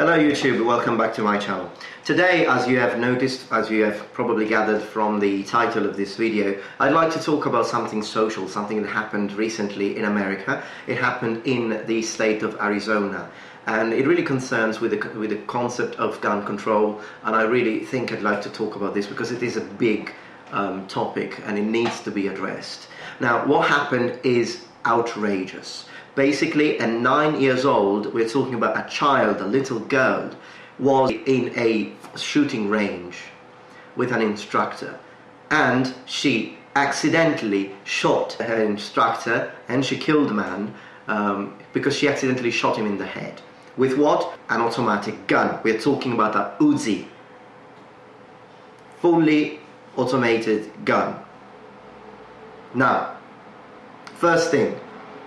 Hello YouTube, welcome back to my channel. Today, as you have noticed, as you have probably gathered from the title of this video, I'd like to talk about something social, something that happened recently in America. It happened in the state of Arizona, and it really concerns with the concept of gun control, and I really think I'd like to talk about this because it is a big topic and it needs to be addressed. Now, what happened is outrageous. Basically, at 9 years old, we're talking about a child, a little girl, was in a shooting range with an instructor, and she accidentally shot her instructor and she killed the man because she accidentally shot him in the head. With what? An automatic gun. We're talking about a Uzi. Fully automated gun. Now, first thing,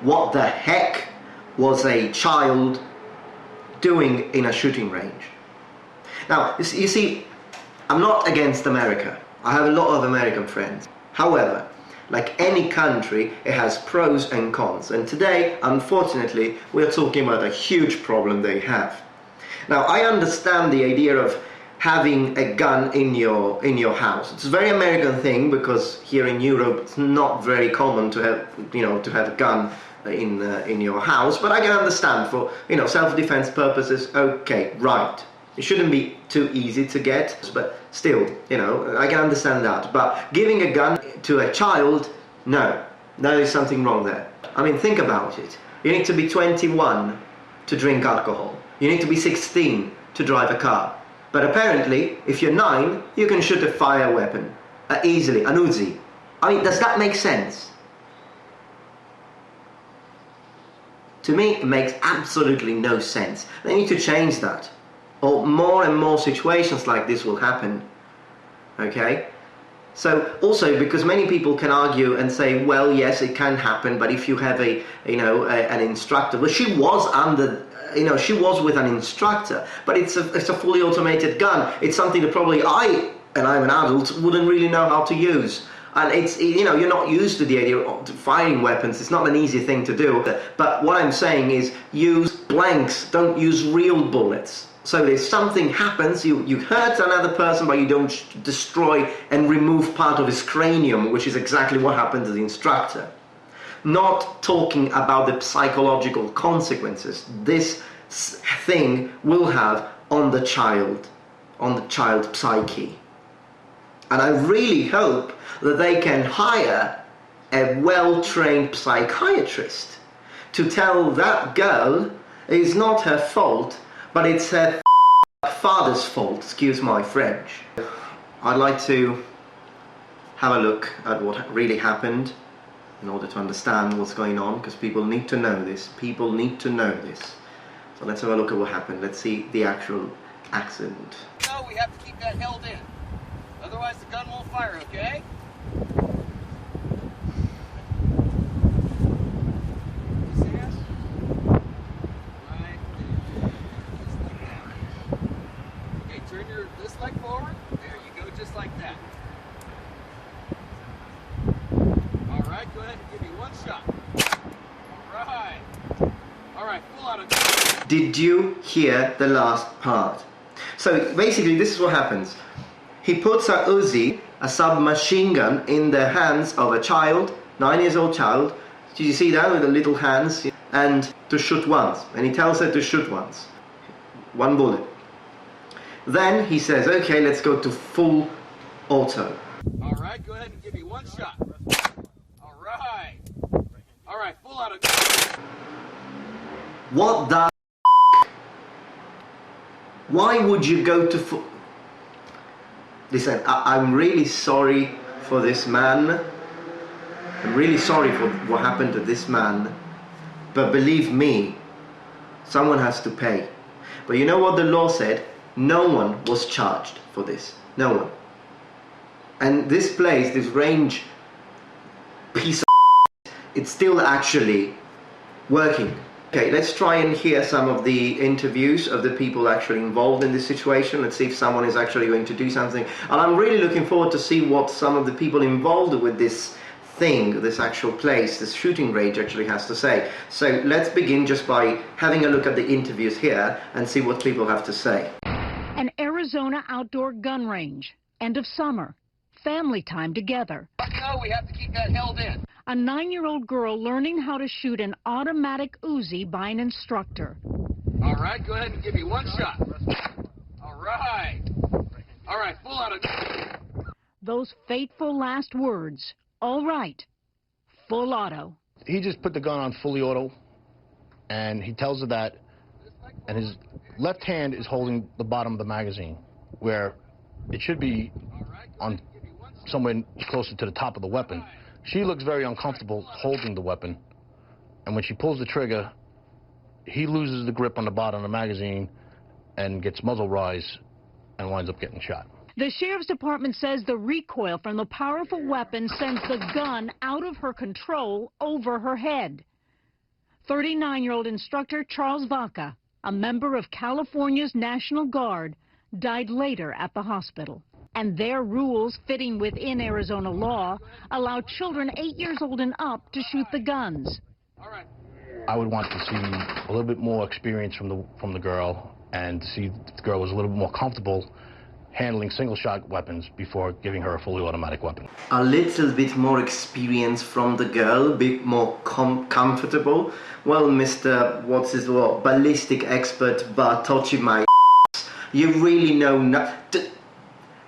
what the heck was a child doing in a shooting range? Now, you see, I'm not against America. I have a lot of American friends. However, like any country, it has pros and cons. And today, unfortunately, we're talking about a huge problem they have. Now, I understand the idea of having a gun in your house. It's a very American thing because here in Europe, it's not very common to have, to have a gun in your house, but I can understand for self-defense purposes. Okay, right, it shouldn't be too easy to get, but still, I can understand that. But giving a gun to a child, no, there is something wrong there. I mean, think about it. You need to be 21 to drink alcohol. You need to be 16 to drive a car. But apparently, if you're 9, you can shoot a fire weapon easily, an Uzi. I mean, does that make sense? To me, it makes absolutely no sense. They need to change that, or more and more situations like this will happen. Okay? So also, because many people can argue and say, well, yes, it can happen, but if you have an instructor, well, she was under, she was with an instructor, but it's a fully automated gun. It's something that probably and I'm an adult, wouldn't really know how to use. And it's, you're not used to the idea of firing weapons. It's not an easy thing to do. But what I'm saying is use blanks, don't use real bullets. So if something happens, you hurt another person, but you don't destroy and remove part of his cranium, which is exactly what happened to the instructor. Not talking about the psychological consequences this thing will have on the child psyche. And I really hope that they can hire a well-trained psychiatrist to tell that girl it's not her fault, but it's her father's fault, excuse my French. I'd like to have a look at what really happened in order to understand what's going on, because people need to know this. People need to know this. So let's have a look at what happened. Let's see the actual accident. No, we have to keep that held in. Otherwise the gun won't fire, okay? You see us? Right there. Just like that. Okay, turn this leg forward. There you go, just like that. Alright, go ahead and give me one shot. Alright. Alright, pull out of. Did you hear the last part? So basically this is what happens. He puts a Uzi, a submachine gun, in the hands of a child, 9 years old child. Did you see that with the little hands? And to shoot once. And he tells her to shoot once. One bullet. Then he says, okay, let's go to full auto. Alright, go ahead and give me one shot. Alright. Alright, full out of. What the? Why would you go to full? Listen, I'm really sorry for this man. I'm really sorry for what happened to this man. But believe me, someone has to pay. But you know what the law said? No one was charged for this. No one. And this place, this range piece of it's still actually working. Okay, let's try and hear some of the interviews of the people actually involved in this situation. Let's see if someone is actually going to do something. And I'm really looking forward to see what some of the people involved with this thing this actual place, this shooting range actually has to say. So let's begin just by having a look at the interviews here and see what people have to say. An Arizona outdoor gun range. End of summer. Family time together. No, we have to keep that held in. A 9-year-old girl learning how to shoot an automatic Uzi by an instructor. All right, go ahead and give me one shot. All right. All right, full auto. Those fateful last words. All right. Full auto. He just put the gun on fully auto, and he tells her that, and his left hand is holding the bottom of the magazine, where it should be on somewhere closer to the top of the weapon. She looks very uncomfortable holding the weapon, and when she pulls the trigger, he loses the grip on the bottom of the magazine and gets muzzle rise and winds up getting shot. The sheriff's department says the recoil from the powerful weapon sends the gun out of her control over her head. 39-year-old instructor Charles Vaca, a member of California's National Guard, died later at the hospital. And their rules, fitting within Arizona law, allow children 8 years old and up to shoot the guns. I would want to see a little bit more experience from the girl, and to see if the girl was a little bit more comfortable handling single-shot weapons before giving her a fully automatic weapon. A little bit more experience from the girl, a bit more comfortable. Well, Mr. what's his word, ballistic expert Bartocci, my you really know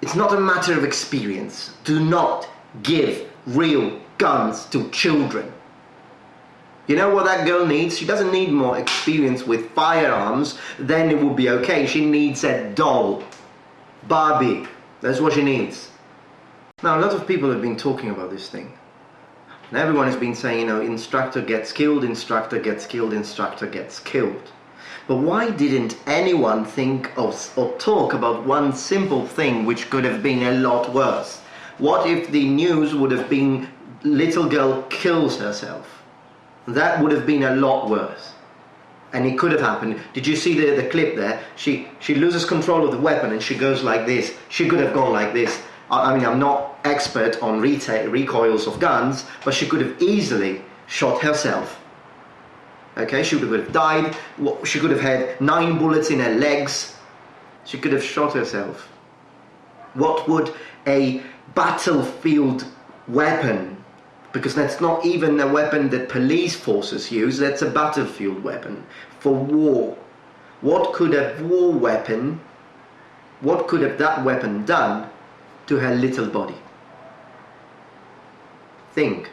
it's not a matter of experience. Do not give real guns to children. You know what that girl needs? She doesn't need more experience with firearms, then it would be okay. She needs a doll. Barbie. That's what she needs. Now, a lot of people have been talking about this thing. And everyone has been saying, you know, instructor gets killed, instructor gets killed, instructor gets killed. But why didn't anyone think of or talk about one simple thing which could have been a lot worse? What if the news would have been little girl kills herself? That would have been a lot worse. And it could have happened. Did you see the clip there? She loses control of the weapon and she goes like this. She could have gone like this. I mean, I'm not expert on recoils of guns, but she could have easily shot herself. Okay, she would have died. She could have had 9 bullets in her legs. She could have shot herself. What would a battlefield weapon, because that's not even a weapon that police forces use, that's a battlefield weapon for war. What could that weapon done to her little body? Think.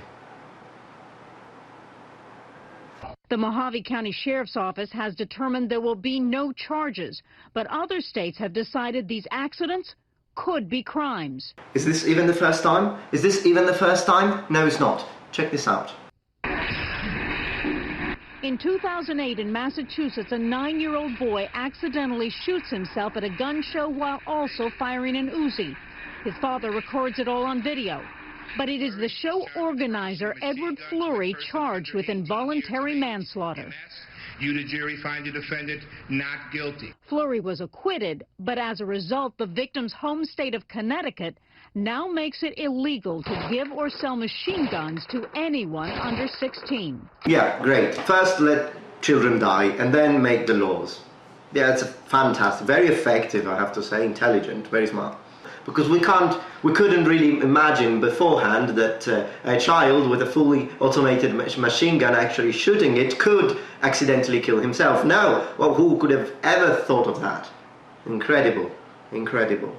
The Mojave County Sheriff's Office has determined there will be no charges, but other states have decided these accidents could be crimes. Is this even the first time? Is this even the first time? No, it's not. Check this out. In 2008 in Massachusetts, a 9-year-old boy accidentally shoots himself at a gun show while also firing an Uzi. His father records it all on video. But it is the show organizer, Edward Fleury, charged with involuntary manslaughter. You, the jury, find the defendant not guilty. Fleury was acquitted, but as a result, the victim's home state of Connecticut now makes it illegal to give or sell machine guns to anyone under 16. Yeah, great. First let children die and then make the laws. Yeah, it's fantastic, very effective, I have to say, intelligent, very smart. Because we couldn't really imagine beforehand that a child with a fully automated machine gun actually shooting it could accidentally kill himself. No, well, who could have ever thought of that? Incredible, incredible.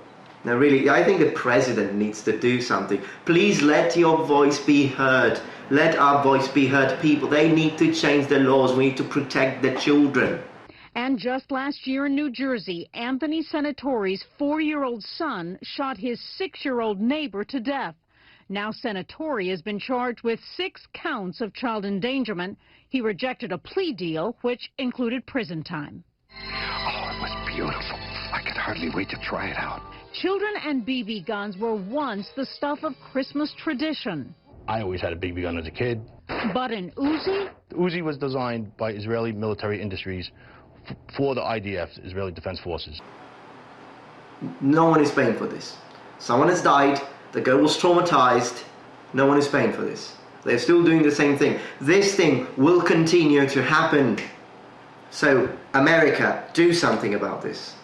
Now really, I think the president needs to do something. Please let your voice be heard. Let our voice be heard, people. They need to change the laws. We need to protect the children. And just last year in New Jersey, Anthony Senatori's 4-year-old son shot his 6-year-old neighbor to death. Now Senatori has been charged with 6 counts of child endangerment. He rejected a plea deal, which included prison time. Oh, it was beautiful. I could hardly wait to try it out. Children and BB guns were once the stuff of Christmas tradition. I always had a BB gun as a kid. But an Uzi? The Uzi was designed by Israeli military industries for the IDF, Israeli Defense Forces. No one is paying for this. Someone has died, the girl was traumatized, No one is paying for this. They're still doing the same thing. This thing will continue to happen. So, America, do something about this.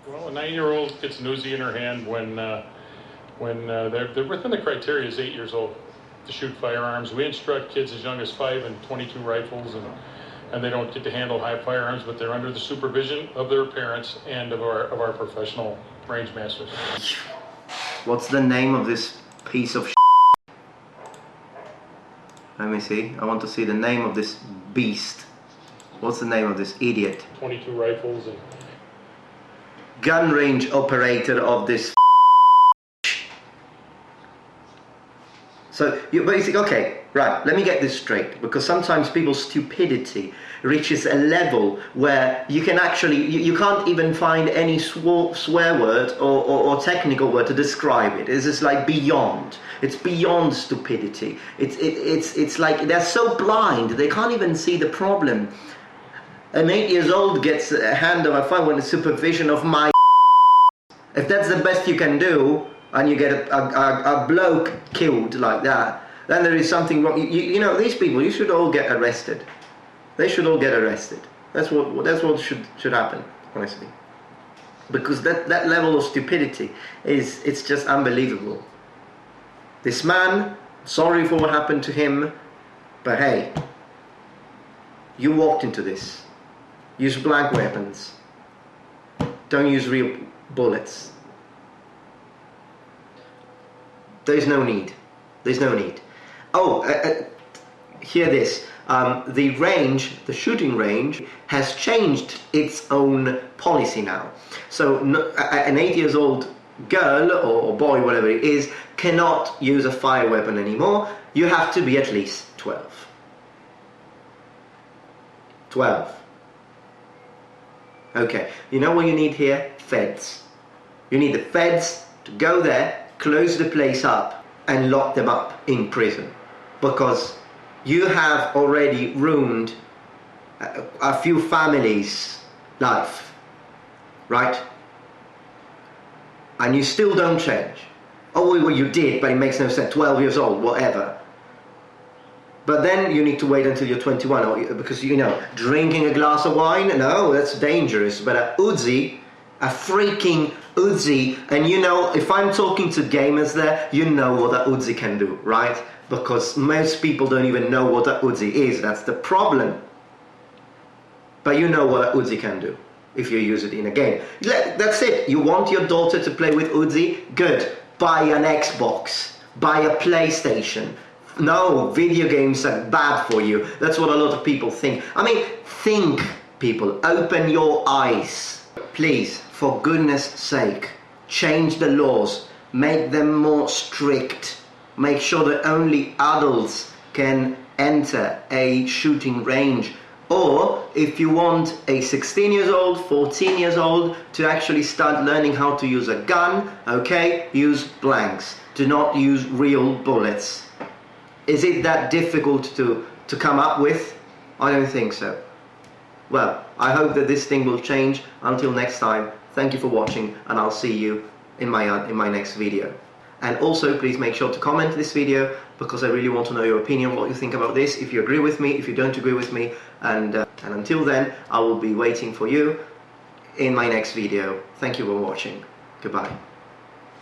Well, a 9-year-old gets an Uzi in her hand when they're within the criteria is 8 years old to shoot firearms. We instruct kids as young as 5 and 22 rifles, and they don't get to handle high firearms, but they're under the supervision of their parents and of our professional range masters. What's the name of this piece of shit? Let me see. I want to see the name of this beast. What's the name of this idiot? 22 rifles and Gun range operator of this. So you basically, okay, right, let me get this straight, because sometimes people's stupidity reaches a level where you can actually, you can't even find any swear word or technical word to describe it. It's just like beyond. It's beyond stupidity. It's like they're so blind, they can't even see the problem. An 8-year-old gets a hand of a phone with the supervision of my. If that's the best you can do, and you get a bloke killed like that, then there is something wrong. You know, these people, you should all get arrested. They should all get arrested. That's what should happen, honestly. Because that level of stupidity it's just unbelievable. This man, sorry for what happened to him, but hey, you walked into this. Use blank weapons. Don't use real bullets. There's no need. There's no need. Oh, hear this. The range, the shooting range, has changed its own policy now. So an 8-year-old girl or boy, whatever it is, cannot use a fire weapon anymore. You have to be at least 12. 12. Okay, you know what you need here? Feds. You need the feds to go there, close the place up, and lock them up in prison. Because you have already ruined a few families' life, right? And you still don't change. Oh, well, you did, but it makes no sense. 12 years old, whatever. But then you need to wait until you're 21, because, you know, drinking a glass of wine, no, that's dangerous. But a Uzi, a freaking Uzi, and you know, if I'm talking to gamers there, you know what a Uzi can do, right? Because most people don't even know what a Uzi is. That's the problem. But you know what a Uzi can do if you use it in a game. That's it. You want your daughter to play with Uzi? Good. Buy an Xbox. Buy a PlayStation. No, video games are bad for you. That's what a lot of people think. I mean, think, people. Open your eyes. Please, for goodness sake, change the laws. Make them more strict. Make sure that only adults can enter a shooting range. Or if you want a 16 years old, 14 years old to actually start learning how to use a gun, okay, use blanks. Do not use real bullets. Is it that difficult to come up with? I don't think so. Well, I hope that this thing will change. Until next time, thank you for watching, and I'll see you in my next video. And also, please make sure to comment this video, because I really want to know your opinion, what you think about this, if you agree with me, if you don't agree with me, and until then, I will be waiting for you in my next video. Thank you for watching. Goodbye.